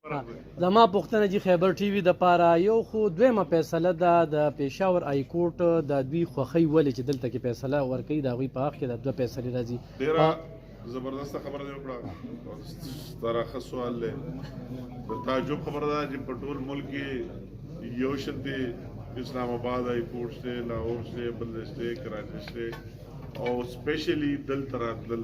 زما پوښتنه چې خیبر ټي وي د پاره یو خو دویمه فیصله ده د پېښور های کورټ د دوی خوښۍ ولې چې دلته کې فیصله ورکوي د هغوی په حق کې د دوه فیصلې راځي. ډېره زبردسته خبره دې وکړه، ستاره ښه سوال دی. د تعجب خبره ده چې په ټول ملک کې یو شان دی، اسلام آباد های کورټ شته، لاهور شته، بل شته، کراچي شته، او سپیشلی دلته راتلل،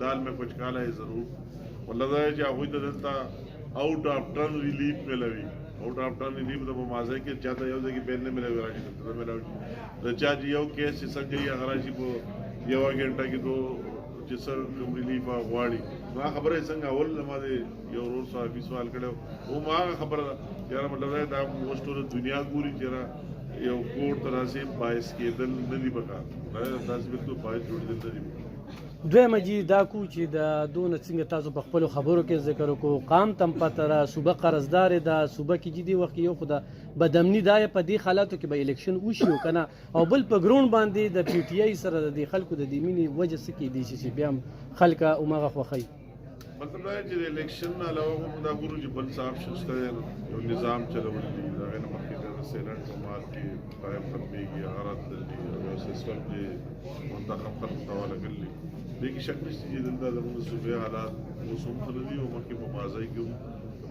دال میں کچھ کالا ہے ضرور ولدا چې هغه ته دلتا آؤٹ آف ټرن ریلیف ملوي. آؤٹ آف ټرن ریلیف د مازه کې چاته یو ځکه بیل نه ملوي راځي ته ملوي د چا یو کیس چې څنګه یې هغه راځي په یو غنټه کې دو چې سر کوم ریلیف غواړي ما خبره څنګه اول ما دې یو ورور صاحب سوال کړو او ما خبره یاره مطلب دا موږ دنیا ګوري چې یو کوټ تراسي باعث کېدل نه دی پکار تاسو بالکل باعث جوړېدل نه دي. دویمه جی دا کو چې د دونه څنګه تاسو په خپلو خبرو کې ذکر وکړو قام تم پته را صوبه قرضدار ده صوبه کې جدي وخت یو خو د بدامني دا په دې حالاتو کې به الیکشن وشي او کنه او بل په ګراوند باندې د پی ټی آی سره د خلکو د دیمینی وجه څه کې دي چې بیا هم خلک اومغه خوخی مطلب دا چې د الیکشن علاوه هم دا ګورو چې بل صاحب شخص یو نظام چلول دي دا غیر مخکې د سیلنټ جماعت کې قائم ختمېږي غرض دي یو سیستم کې منتخب خلک ته ولګلي دې کې شک نشته چې دلته زموږ صوبې حالات اوس هم ښه دي او مخکې په ماضي کې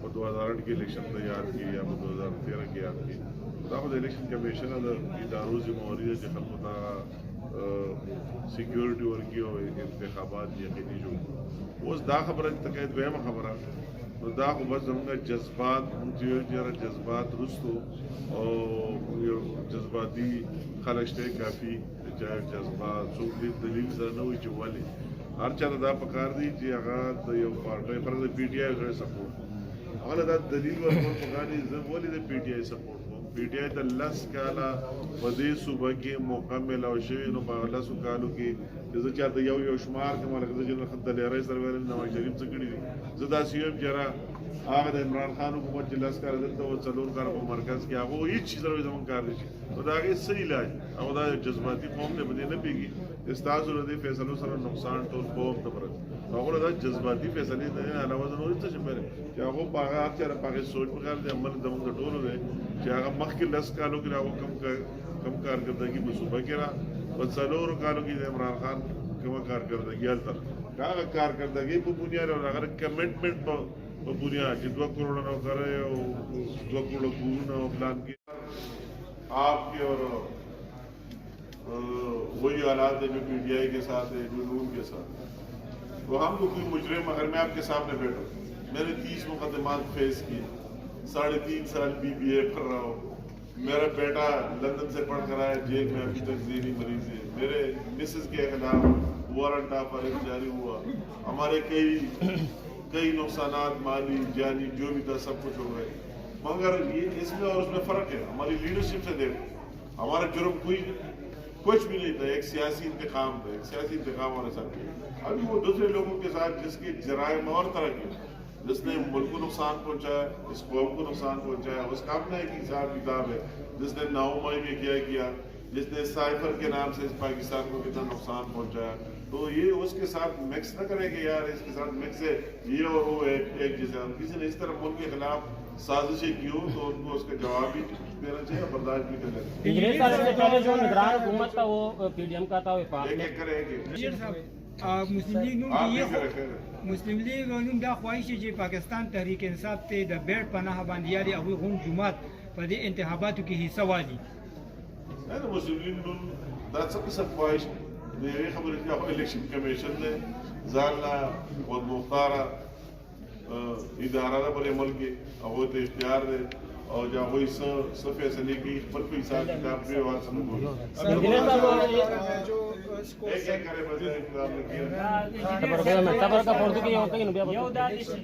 په 2008 کې الیکشن ته یاد کړي یا په 2013 کې یاد کړي دا خو د الیکشن کمیشن د ادارو ذمہواری ده چې خلکو ته سیکیورټي ورکړي او انتخابات یقیني جوړ اوس دا خبره ته دویمه خبره نو دا خو بس زموږ جذبات چې جذبات رستو او یو جذباتي خلک شته کافي چې جذبات څوک دلیل سره نه وي چې ولې هر چا دا پکار دی چې هغه د یو پارټي پر د پی ټی آی سره سپورټ هغه دا دلیل ورکول پکار دی زه ولې د پی ټی آی سپورټ کوم. پی ټی آی د لس کاله په دې صوبه کې مکمل او شوی نو په لسو کالو کې زه چاته یو شمار کوم لکه د جنرال خط لري سره ویل نواز شریف څخه کړی دي زه دا سیوم جرا هغه د عمران خان حکومت چې لاس کار دلته او څلور کار په مرکز کې هغه هیڅ چیز سره زمون کار نشي نو دا هغه صحیح علاج او دا جذباتي قوم نه بده نه پیږي استاد ور دي فیصلو سره نقصان ټول قوم ته ورته هغه دا جذباتي فیصله نه علاوه نور څه شمیر چې هغه په هغه چر په سوچ په کار دي عمل زمون ټولو دی چې هغه مخکې لاس کالو کې راو کم کارکردګي په صوبه کې را په څلور کالو کې د عمران خان کومه کارکردګي الته هغه کارکردګي په بنیاد او هغه کمټمنټ په بنیاد چې 2 کروڑ نو کرے او 2 کروڑ پورا پلان کیا آپ کے اور وہی حالات ہے جو پی ٹی آئی کے ساتھ ہے جو نون کے ساتھ تو ہم تو کوئی مجرم اگر میں آپ کے سامنے بیٹھا میں نے 30 مقدمات فیس کیے 3.5 سال بی بی اے پڑھ رہا ہوں میرا بیٹا لندن سے پڑھ کر آیا جیل میں ابھی تک ذہنی مریض ہے میرے مسز کے خلاف وارنٹ آف اریسٹ جاری ہوا ہمارے کئی نقصانات مالی جانی جو بھی تھا سب کچھ ہو گئے مگر یہ اس میں اور اس میں فرق ہے ہماری لیڈرشپ سے دیکھو ہمارا جرم کچھ بھی نہیں تھا ایک سیاسی انتقام تھا ایک سیاسی انتقام ہمارے ساتھ ابھی وہ دوسرے لوگوں کے ساتھ جس کے جرائم اور طرح کے جس نے ملک کو نقصان پہنچایا اس قوم کو نقصان پہنچایا اس کا اپنا ایک حساب کتاب ہے جس نے ناؤمائی میں کیا جس نے سائفر کے نام سے اس پاکستان کو کتنا نقصان پہنچایا تو یہ اس کے ساتھ مکس نہ کریں کہ یار اس کے ساتھ مکس ہے یہ اور وہ ایک جیسے کسی نے اس طرح ملک کے خلاف سازشیں کی ہو تو ان کو اس کا جواب بھی دینا چاہیے اور برداشت بھی کرنا چاہیے. پہلے جو نگران حکومت تھا وہ پی ڈی ایم کا تھا ایک کریں گے مسلم لیگ نوم مسلم لیگ نوم دا خواهش چې پاکستان تحریک انصاف ته د بیړ پناه باندې یاري هغوی غون جماعت په دې انتخاباتو کې حصہ والی نه مسلم لیگ نوم دا څه قسم خواهش د یوې خبرې چې الیکشن کمیشن دی ځان لا خود مختاره اداره ده پر عمل کې هغوی ته اختیار دی او جو هغوی څه فیصلې کوي خپل په حساب کتاب پرې واڅ نه ګوري ایک کرے مزید انتظام نے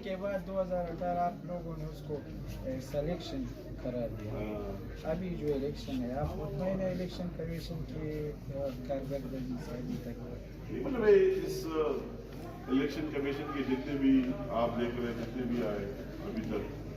کے بعد 2018 آپ لوگوں نے اس کو سلیکشن قرار دیا ابھی جو الیکشن ہے آپ مطمئن ہے الیکشن کمیشن کی کارکردگی سے ابھی تک مطلب اس الیکشن کمیشن کے جتنے بھی آپ دیکھ رہے ہیں جتنے بھی آئے ابھی تک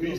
20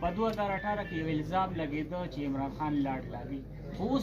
په 2018 کې یو الزام لګېده چې عمران خان لاټ لاوي اوس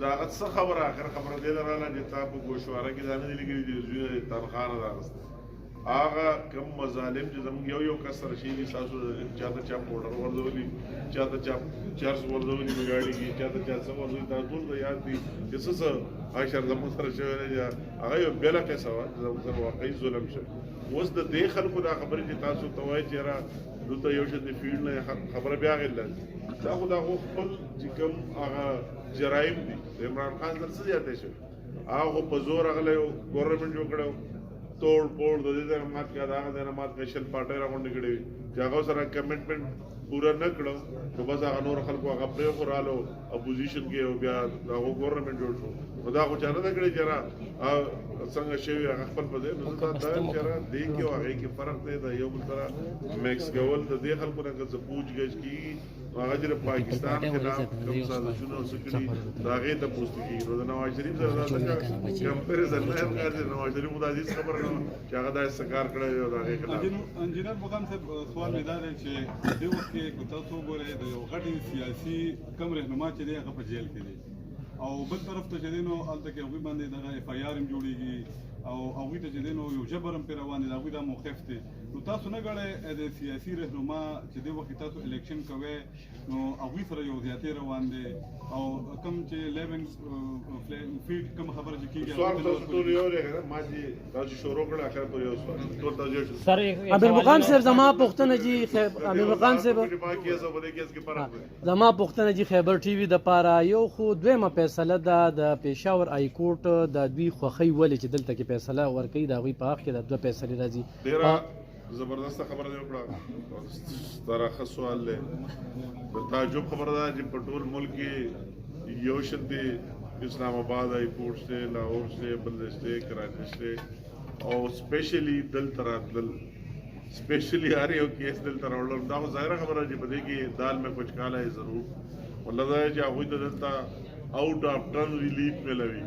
دا څه خبره اخر خبره دی رااله چې تاسو ګوشواره کې ځان دي لګري دي زوی تنخانه راغست هغه کم مظالم چې زموږ یو کسر شي دي تاسو چاته چا پورډر ورزولي چاته چا چارس ورزولي ګاډي کې چاته چا څه ورزولي تاسو ټول یاد دي چې څه عاشر زموږ سره شوی نه هغه یو بل قصه و زموږ سره واقعي ظلم شو اوس د دې خلکو دا خبره چې تاسو ته وایي چې را دته یو شته فیلډ نه خبره بیا غل دا خو دا خپل چې کوم هغه جرایم دي عمران خان سره څه زیاته شو هغه په زور غلې ګورنمنت جوړ کړو توڑ پوڑ د دې د مات کا دا د مات کشل پټه راغونډ کړي چې هغه سره کمټمنټ پورا نه کړو نو بس هغه نور خلکو هغه پرې خورالو اپوزیشن کې او بیا هغه ګورنمنت جوړ شو نو دا خو چاره نه کړی چې را څنګه شوی هغه خپل په دې نو دا چاره دی کې هغه کې فرق دی دا یو بل سره میکس کول د دې خلکو نه څه پوښ گچ کی هغه چې پاکستان خلاف کوم سازشونه وسکړي دا هغه ته پوښت کی نو نواز شریف سره دا کمپیریزن نه کوي نواز شریف د عزیز خبر نه چې هغه دا سکار کړی او دا هغه خلاف انجینر مقام صاحب سوال مې دا دی چې د وخت کې تاسو ګورئ د یو غټي سیاسي کم رهنما چې دی هغه په جیل کې دی او بل طرف ته چې دی نو هلته کې هغوی باندې دغه اف آی آر هم جوړېږي او هغوی ته چې دی نو یو جبر هم پرې روان دی د هغوی دا موقف دی نو تاسو نه ګڼئ د سیاسي رهنما چې دی وخت تاسو الیکشن کوئ نو هغوی سره یو زیاتې روان دی او کوم چې 11 فیټ کوم خبره چې کېږي سوال تاسو ټول یو لري ما چې تاسو شروع کړل اخر په یو سوال ټول تاسو سر امیر مقام صاحب زما پوښتنه جی امیر مقام صاحب زما پوښتنه جی خیبر ټي وي د پاره یو خو دویمه فیصله ده د پېښور های کورټ د دوی خوخی ولې چې دلته کې فیصله ورکړي دا غوي په حق کې د دوه فیصلې راځي زبردست خبره دی وکړه ستاره ښه سوال دی د تعجب خبره ده چې په ټول ملک کې یو شان دی اسلام آباد های کورټ سے لاهور سے بلدیش سے کراچی سے او سپیشلی دل تراتل سپیشلی هر یو کیس دل تراول دا ظاهره خبره چې بده کې دال میں کچھ کالا ہے ضرور ولدا ہے چې هغه د دلتا آؤٹ اف ټرن ریلیف ملوي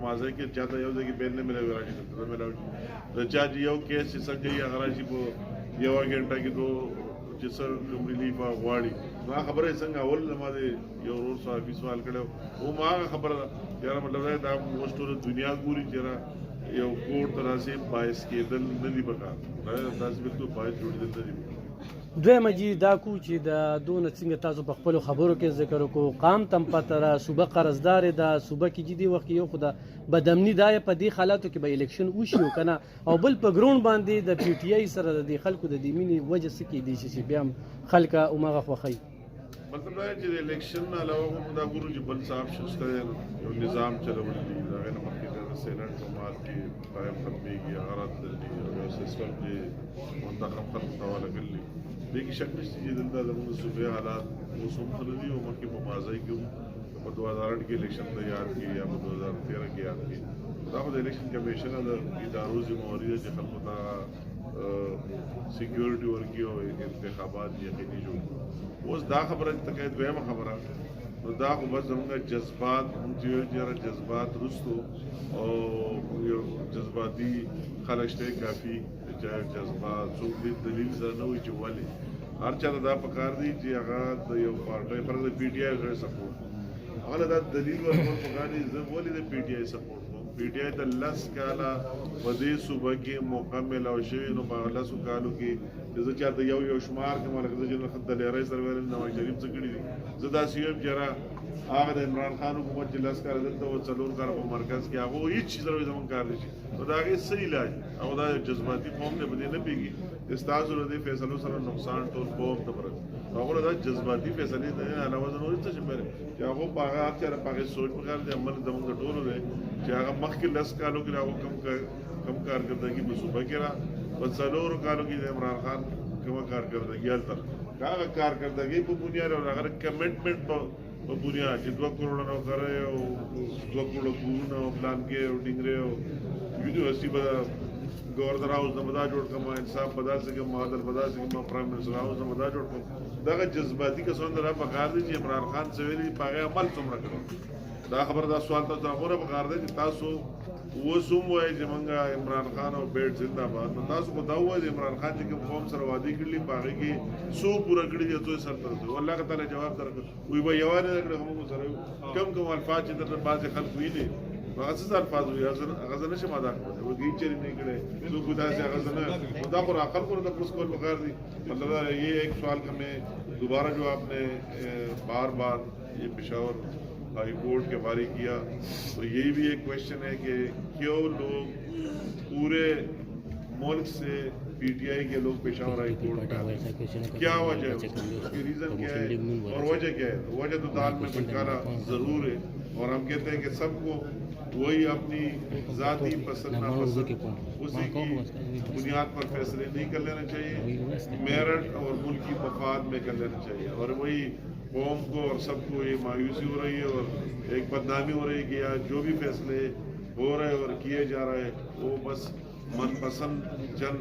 مازه کې چاته یو ځای کې بیل نه ملوي راځي ته ملوي د چا یو کیس چې څنګه یې هغه راځي په یو غنټه کې دوه چې سر کوم ریلیف غواړي نو خبره څنګه اول زماده یو ورور صاحب سوال کړو او ما خبره یاره مطلب دا موږ دنیا ګوري چې یو کوټ تراسي پایس کېدل نه دی پکار دا بالکل پایس جوړېدل نه دی دویمه جی دا کو چې د دون څنګه تاسو په خپل خبرو کې ذکر وکړو قام تم پتره صوبه قرضدار ده صوبه کې جدي وخت یو خدا بدامنی دا په دې حالاتو کې به الیکشن وشي کنه او بل په ګراوند باندې د پی ټی آی سره د خلکو د دیمینی وجه سکی دي چې بیا خلک او مغه خوخی مطلب دا چې الیکشن علاوه هم دا ګورو چې بل صاحب شسته یو نظام چلول دي دا نه مخکې د سینټ جماعت کې قائم ختميږي غرض دي او سیستم کې منتخب خلک حواله کړل لیکن شک نشته چې دلته زموږ صوبې حالات موسم خلدي او مخکې په مازای کې په 2008 کې الیکشن ته یاد کی یا په 2013 کې یاد کی دا د الیکشن کمیشن د ادارو ذمہواری چې خلکو ته سکیورټي ورکړي او انتخابات یقیني جوړ اوس دا خبره تکایت ویمه خبره نو دا خو بس زموږ جذبات چې جذبات رستو او یو جذباتي خلک شته کافي جذبات څوک دې دلیل سره نه وي چې ولې هر چا دا پکار دی چې هغه د یو پارټي پر د پی ټی آی سره سپورټ هغه دا دلیل ورکول پکار دي زه ولې د پی ټی آی سپورټ کوم پی ټی آی د 10 کاله په دې صوبه کې مکمل او شوی نو په 10 کالو کې زه چاته یو شمار کوم لکه زه جنرال خط لري سره ویل نواز شریف څخه کړی دي زه دا سیو جرا هغه د عمران خان حکومت چې 10 کال دلته او 4 کال په مرکز کې هغه هیڅ چیز روي زمون کار دي نو دا هغه صحیح علاج او دا جذباتي قوم نه بده نه پیږي استاد ور دي فیصلو سره نقصان ټول قوم ته پر هغه دا جذباتي فیصله نه علاوه نور څه شي پره چې هغه باغ اچره پاګه سوچ پکار دي عمل زمون ټولو دی چې هغه مخکې 10 کالو کې هغه کم کارکردګي په صوبه کې را په 4 کالو کې عمران خان کوم کارکردګي تر هغه کارکردګي په بنیاد او هغه کمټمنټ په بنیاد چې 2 کروڑ نو کرے او 2 کروڑ کورونه پلان کې او ډینګره او یونیورسيټي به گورنر هاوس نه مدا جوړ کوم انصاف پدا سے کہ معادل پدا سے کہ پرائم منسٹر هاوس نه مدا جوړ کوم دا جذباتي کسان را پکار دي چې عمران خان سویلی پاګه عمل څومره کړو دا خبر دا سوال ته هغه پکار دي چې تاسو وسوم وای چې مونږه عمران خان او بیٹ زنده باد نو تاسو کو دا وای چې عمران خان چې کوم قوم سره وادي کړلی پاګه کې سو پورا کړی دي ته سر تر الله تعالی جواب درکړي وی به یوانه کړه موږ سره کم الفاظ چې در بعض خلک وی دي هغه الفاظ وي هغه نه شم ادا کړو وږي چې نه کړي نو خدا سے هغه نه خدا پر عقل کو د پوس کول بغیر دي مطلب یہ ایک سوال کا میں دوبارہ جو آپ نے بار بار یہ پشاور ہائی کورٹ کے بارے کیا تو یہی بھی ایک کوشچن ہے کہ کیوں لوگ پورے ملک سے پی ٹی آئی کے لوگ پشاور ہائی کورٹ کا کیا وجہ ہے اس کی ریزن کیا ہے اور وجہ کیا ہے وجہ تو دال میں بھٹکانا ضرور ہے اور ہم کہتے ہیں کہ سب کو وہی اپنی ذاتی پسند ناپسند اسی کی بنیاد پر فیصلے نہیں کر لینا چاہیے میرٹ اور ملک کی مفاد میں کر لینا چاہیے اور وہی قوم کو اور سب کو یہ مایوسی ہو رہی ہے اور ایک بدنامی ہو رہی ہے کہ یار جو بھی فیصلے ہو رہے اور کیے جا رہے وہ بس من پسند چند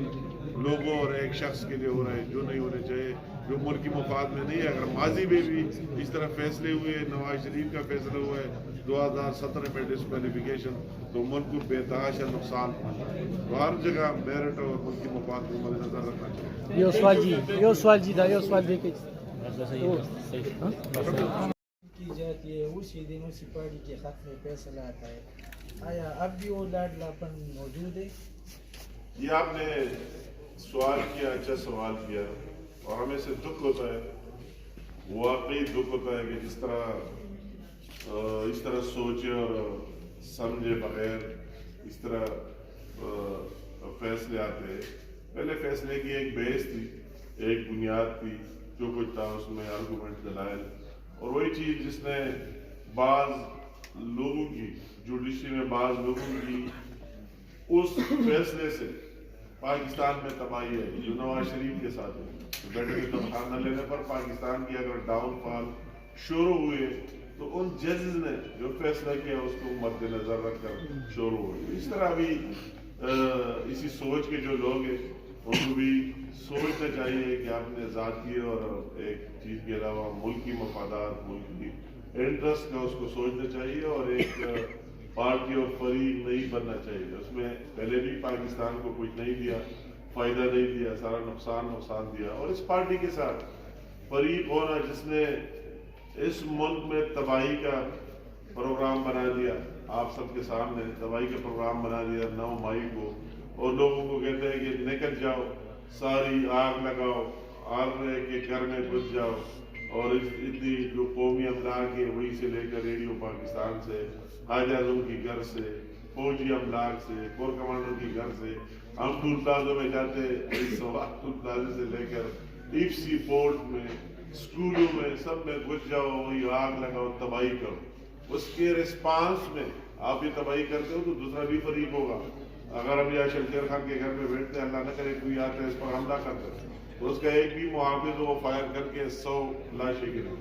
لوگوں اور ایک شخص کے لیے ہو رہے ہیں جو نہیں ہونے چاہیے جو ملک کی مفاد میں نہیں ہے اگر ماضی میں بھی اس طرح فیصلے ہوئے نواز شریف کا فیصلہ ہوا ہے 2017 میں ڈسکوالیفیکیشن تو ملک کو بے تحاشا نقصان تو ہر جگہ میرٹ اور ملک کی مفاد کو مد نظر رکھنا چاہیے یو سوال جی دا یو سوال دی کی جاتی ہے اسی دن اسی پارٹی کے خط میں فیصلہ آتا ہے آیا اب بھی وہ لاڈلا پن موجود ہے یہ آپ نے سوال کیا اچھا سوال کیا اور ہمیں سے دکھ ہوتا ہے واقعی دکھ ہوتا ہے کہ اس طرح سوچے اور سمجھے بغیر اس طرح فیصلے آتے ہیں پہلے فیصلے کی ایک بیس تھی ایک بنیاد تھی جو کچھ تھا اس میں آرگومنٹ دلائل اور وہی چیز جس نے بعض لوگوں کی جوڈیشری میں بعض لوگوں کی اس فیصلے سے پاکستان میں تباہی ہے جو نواز شریف کے ساتھ ہے بیٹے کی تنخواہ نہ لینے پر پاکستان کی اگر ڈاؤن فال شروع ہوئے تو ان ججز نے جو فیصلہ کیا اس کو مد نظر رکھ کر شروع ہوئے اس طرح بھی اسی سوچ کے جو لوگ ہیں ان کو بھی سوچنا چاہیے کہ آپ نے ذاتی اور ایک چیز کے علاوہ ملک کی مفادات ملک کی انٹرسٹ کا اس کو سوچنا چاہیے اور ایک پارٹی اور فریق نہیں بننا چاہیے اس میں پہلے بھی پاکستان کو کچھ نہیں دیا فائدہ نہیں دیا سارا نقصان دیا اور اس پارٹی کے ساتھ فریق ہونا جس نے اس ملک میں تباہی کا پروگرام بنا دیا آپ سب کے سامنے تباہی کا پروگرام بنا دیا 9 مئی کو اور لوگوں کو کہتے ہیں کہ نکل جاؤ ساری آگ لگاؤ آگ کے گھر میں گھس جاؤ اور اتنی جو قومی املاک ہے وہی سے لے کر ریڈیو پاکستان سے حاجی اعظم کی گھر سے فوجی املاک سے کور کمانڈر کی گھر سے ہم ٹول پلازوں میں جاتے ٹول پلازے سے لے کر ڈیپ سی پورٹ میں اسکولوں میں سب میں گھس جاؤ وہی آگ لگاؤ تباہی کرو اس کے ریسپانس میں آپ یہ تباہی کرتے ہو تو دوسرا بھی فریق ہوگا اگر ہم یا شمشیر خان کے گھر میں بیٹھتے ہیں اللہ نہ کرے کوئی آتا ہے اس پر حملہ کرتے تو اس کا ایک بھی محافظ وہ فائر کر کے 100 لاشیں گریں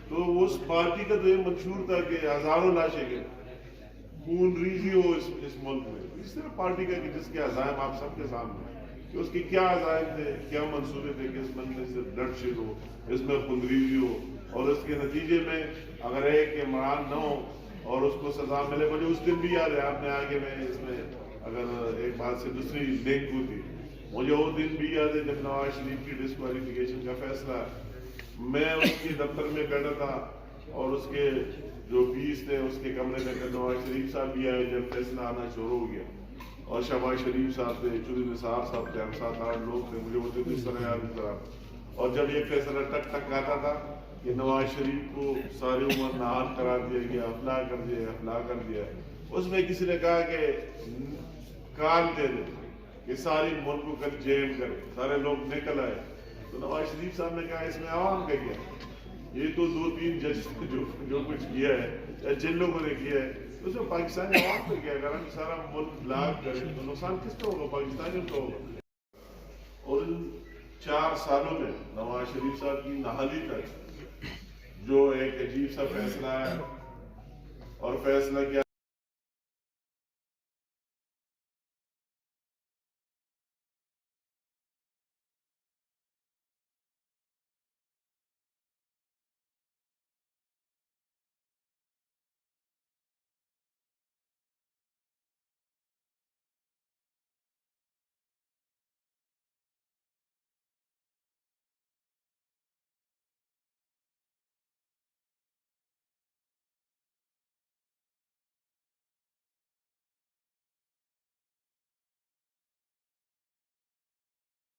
تو اس پارٹی کا تو یہ منشور تھا کہ ہزاروں لاشیں گریں خون ریزی ہو اس ملک میں اس طرح پارٹی کا کہ جس کے عزائم آپ سب کے سامنے کہ اس کے کیا عزائم تھے کیا منصوبے تھے کہ اس ملک میں سے بلڈ شیڈ ہو اس میں خون ریزی ہو اور اس کے نتیجے میں اگر ایک عمران نہ ہو اور اس کو سزا ملے مجھے اس دن بھی یاد ہے آپ نے آگے میں اس میں اگر ایک بات سے دوسری لنک ہوتی مجھے وہ دن بھی یاد ہے جب نواز شریف کی ڈسکوالیفیکیشن کا فیصلہ میں اس کے دفتر میں بیٹھا تھا اور اس کے جو 20 تھے اس کے کمرے میں نواز شریف صاحب بھی آئے جب فیصلہ آنا شروع ہو گیا، اور شہباز شریف صاحب تھے، چودھری نثار صاحب تھے، ہم 7-8 لوگ تھے، مجھے وہ اس طرح یاد اس طرح، اور جب یہ فیصلہ ٹک ٹک آتا تھا کہ نواز شریف کو ساری عمر نااہل قرار دیا گیا، افلاح کر دیا، افلاح کر دیا، اس میں کسی نے کہا کہ کال دے دے کہ ساری ملک کو کل جیم کرے، سارے لوگ نکل آئے، تو نواز شریف صاحب نے کہا اس میں عوام کا کیا، یہ تو 2-3 جج جو کچھ کیا ہے یا جن لوگوں نے کیا ہے اس میں پاکستانی عوام کو کیا، اگر ہم سارا ملک بلاک کرے تو نقصان کس کو ہوگا؟ پاکستانیوں کو ہوگا۔ اور ان 4 سالوں میں نواز شریف صاحب کی نااہلی تک جو ایک عجیب سا فیصلہ ہے، اور فیصلہ کیا